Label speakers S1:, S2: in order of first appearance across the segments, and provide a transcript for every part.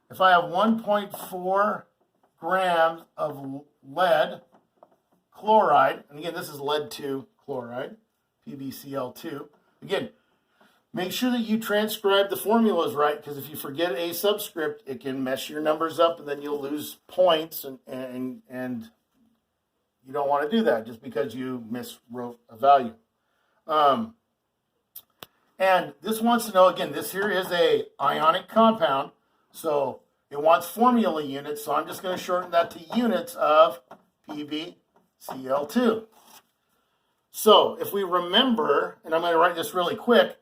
S1: if I have 1.4 grams of lead chloride, and again, this is lead 2 chloride, PbCl2. Again, make sure that you transcribe the formulas right, because if you forget a subscript, it can mess your numbers up, and then you'll lose points, and you don't want to do that just because you miswrote a value. And this wants to know, again, this here is a ionic compound, so it wants formula units, so I'm just going to shorten that to units of PbCl2. So if we remember, and I'm going to write this really quick,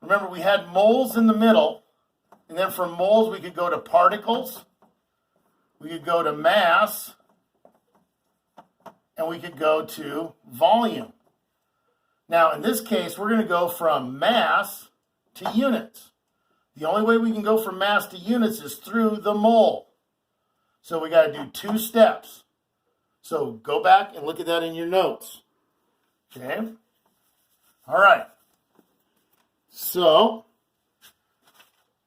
S1: remember we had moles in the middle, and then from moles we could go to particles, we could go to mass, and we could go to volume. Now in this case, we're going to go from mass to units. The only way we can go from mass to units is through the mole. So we got to do 2 steps. So go back and look at that in your notes. Okay? All right. So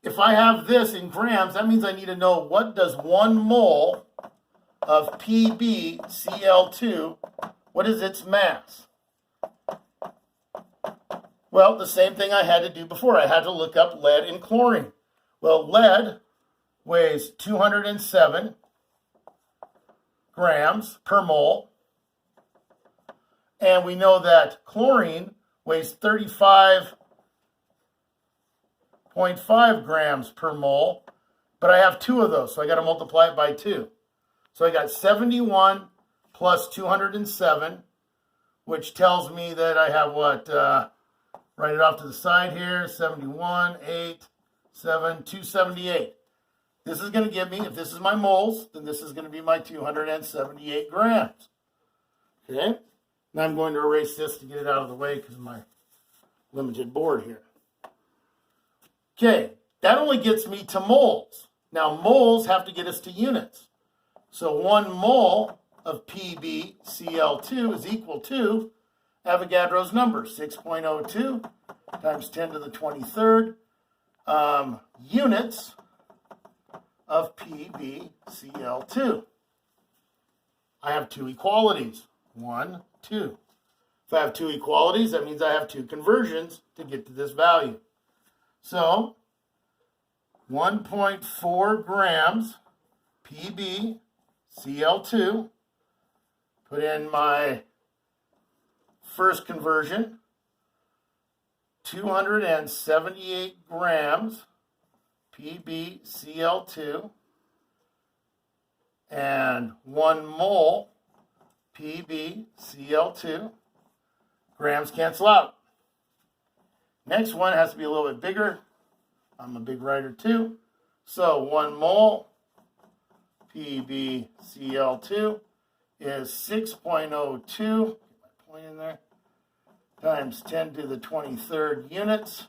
S1: if I have this in grams, that means I need to know what does 1 mole of PbCl2, what is its mass? Well, the same thing I had to do before. I had to look up lead and chlorine. Well, lead weighs 207 grams per mole. And we know that chlorine weighs 35.5 grams per mole. But I have 2 of those, so I got to multiply it by 2. So I got 71 plus 207, which tells me that I have what? Write it off to the side here, 71, 8, 7, 278. This is going to give me, if this is my moles, then this is going to be my 278 grams. Okay? Now I'm going to erase this to get it out of the way because of my limited board here. Okay, that only gets me to moles. Now moles have to get us to units. So 1 mole of PbCl2 is equal to Avogadro's number, 6.02 times 10 to the 23rd units of PbCl2. I have 2 equalities, 1, 2. If I have 2 equalities, that means I have 2 conversions to get to this value. So 1.4 grams PbCl2, put in my first conversion, 278 grams PbCl2 and 1 mole PbCl2. Grams cancel out. Next one has to be a little bit bigger. I'm a big writer too. So 1 mole PbCl2 is 6.02. In there, times 10 to the 23rd units,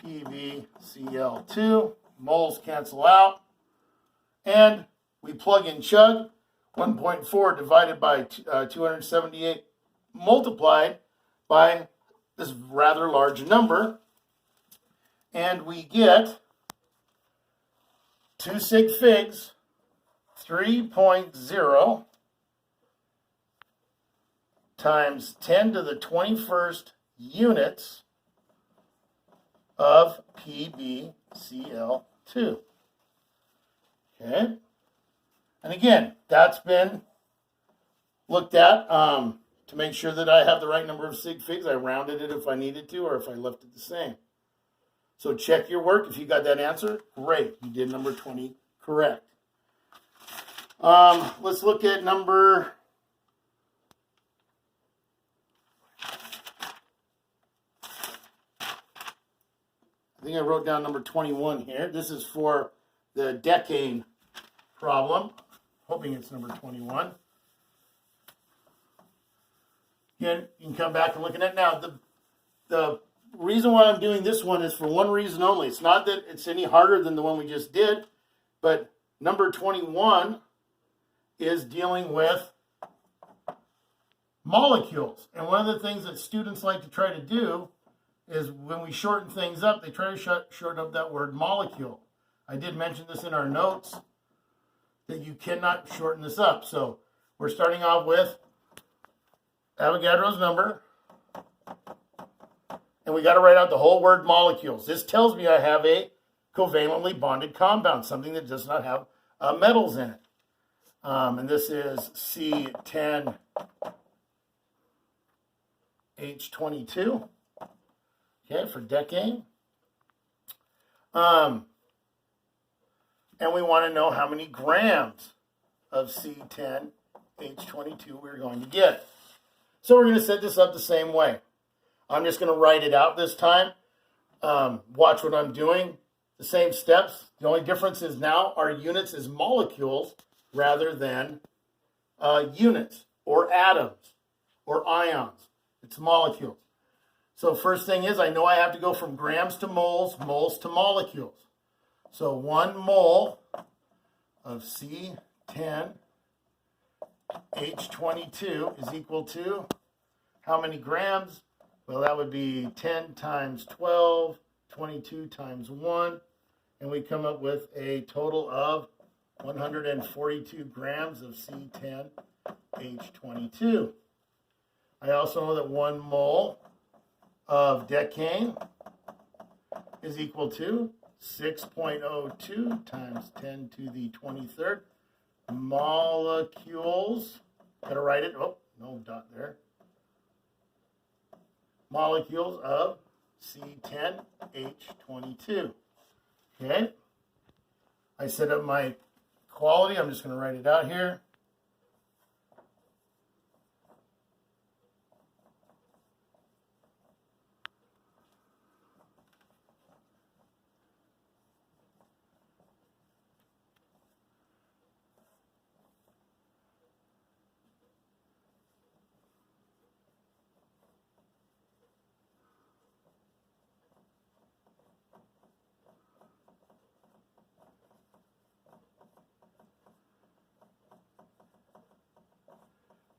S1: PbCl2, moles cancel out, and we plug in chug, 1.4 divided by 278 multiplied by this rather large number, and we get 2 sig figs, 3.0 times 10 to the 21st units of PbCl2. Okay? And again, that's been looked at to make sure that I have the right number of sig figs. I rounded it if I needed to, or if I left it the same. So check your work. If you got that answer, great. You did number 20 correct. Let's look at number... I think I wrote down number 21 here. This is for the decane problem. Hoping it's number 21. Again, you can come back and look at it now. The reason why I'm doing this one is for one reason only. It's not that it's any harder than the one we just did, but number 21 is dealing with molecules. And one of the things that students like to try to do is when we shorten things up, they try to shorten up that word molecule. I did mention this in our notes that you cannot shorten this up. So we're starting off with Avogadro's number. And we got to write out the whole word molecules. This tells me I have a covalently bonded compound, something that does not have metals in it. And this is C10H22. Okay, for decane. And we want to know how many grams of C10H22 we're going to get. So we're going to set this up the same way. I'm just going to write it out this time. Watch what I'm doing. The same steps. The only difference is now our units is molecules rather than units or atoms or ions. It's molecules. So first thing is I know I have to go from grams to moles, moles to molecules. So 1 mole of C10H22 is equal to how many grams? Well, that would be 10 times 12, 22 times 1, and we come up with a total of 142 grams of C10H22. I also know that 1 mole of decane is equal to 6.02 times 10 to the 23rd molecules. Got to write it. Oh, no dot there. Molecules of C10H22. Okay. I set up my quality. I'm just going to write it out here.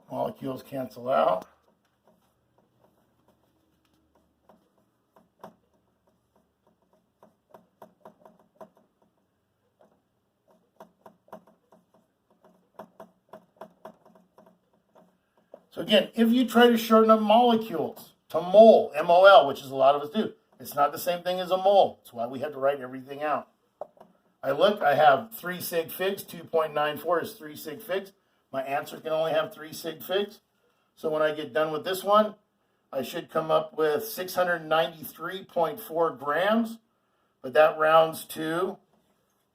S1: Molecules cancel out. So again, if you try to shorten up molecules to mole, MOL, which is a lot of us do, it's not the same thing as a mole. That's why we had to write everything out. I have 3 sig figs. 2.94 is 3 sig figs. My answer can only have 3 sig figs. So when I get done with this one, I should come up with 693.4 grams. But that rounds to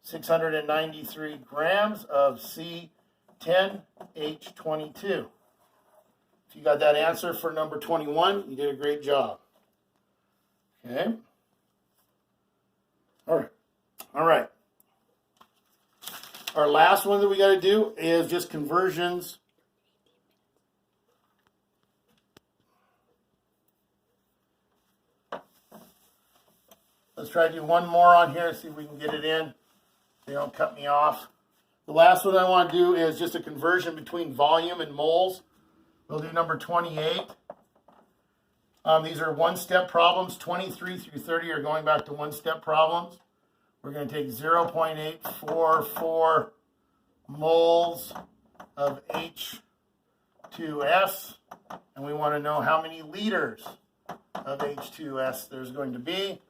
S1: 693 grams of C10H22. If you got that answer for number 21, you did a great job. Okay. All right. Our last one that we got to do is just conversions. Let's try to do one more on here, see if we can get it in. They don't cut me off. The last one I want to do is just a conversion between volume and moles. We'll do number 28. These are one-step problems. 23 through 30 are going back to one-step problems. We're going to take 0.844 moles of H2S, and we want to know how many liters of H2S there's going to be.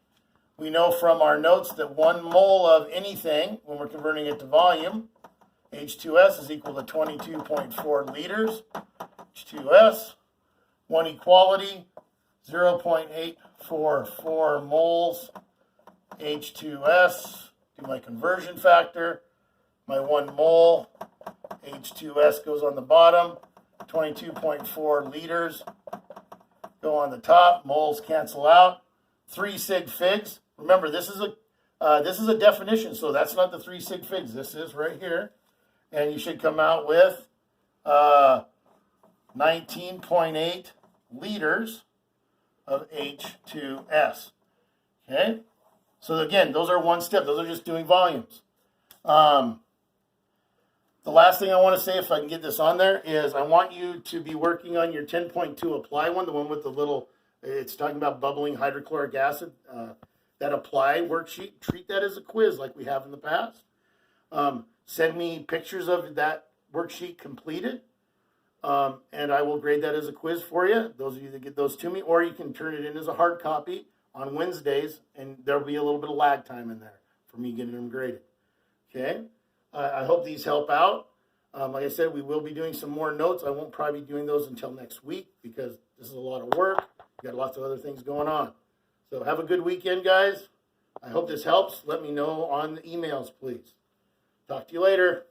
S1: We know from our notes that 1 mole of anything, when we're converting it to volume, H2S is equal to 22.4 liters. H2S, 1 equality, 0.844 moles H2S, do my conversion factor, my 1 mole, H2S goes on the bottom, 22.4 liters go on the top, moles cancel out, 3 sig figs. Remember, this is a definition, so that's not the 3 sig figs. This is right here, and you should come out with 19.8 liters of H2S. Okay. So again, those are one step. Those are just doing volumes. The last thing I want to say, if I can get this on there, is I want you to be working on your 10.2 apply one, the one with the little, it's talking about bubbling hydrochloric acid. that apply worksheet, treat that as a quiz like we have in the past. Send me pictures of that worksheet completed, and I will grade that as a quiz for you, those of you that get those to me, or you can turn it in as a hard copy on Wednesdays, and there'll be a little bit of lag time in there for me getting them graded. Okay? I hope these help out. Like I said, we will be doing some more notes. I won't probably be doing those until next week because this is a lot of work. We've got lots of other things going on. So have a good weekend, guys. I hope this helps. Let me know on the emails, please. Talk to you later.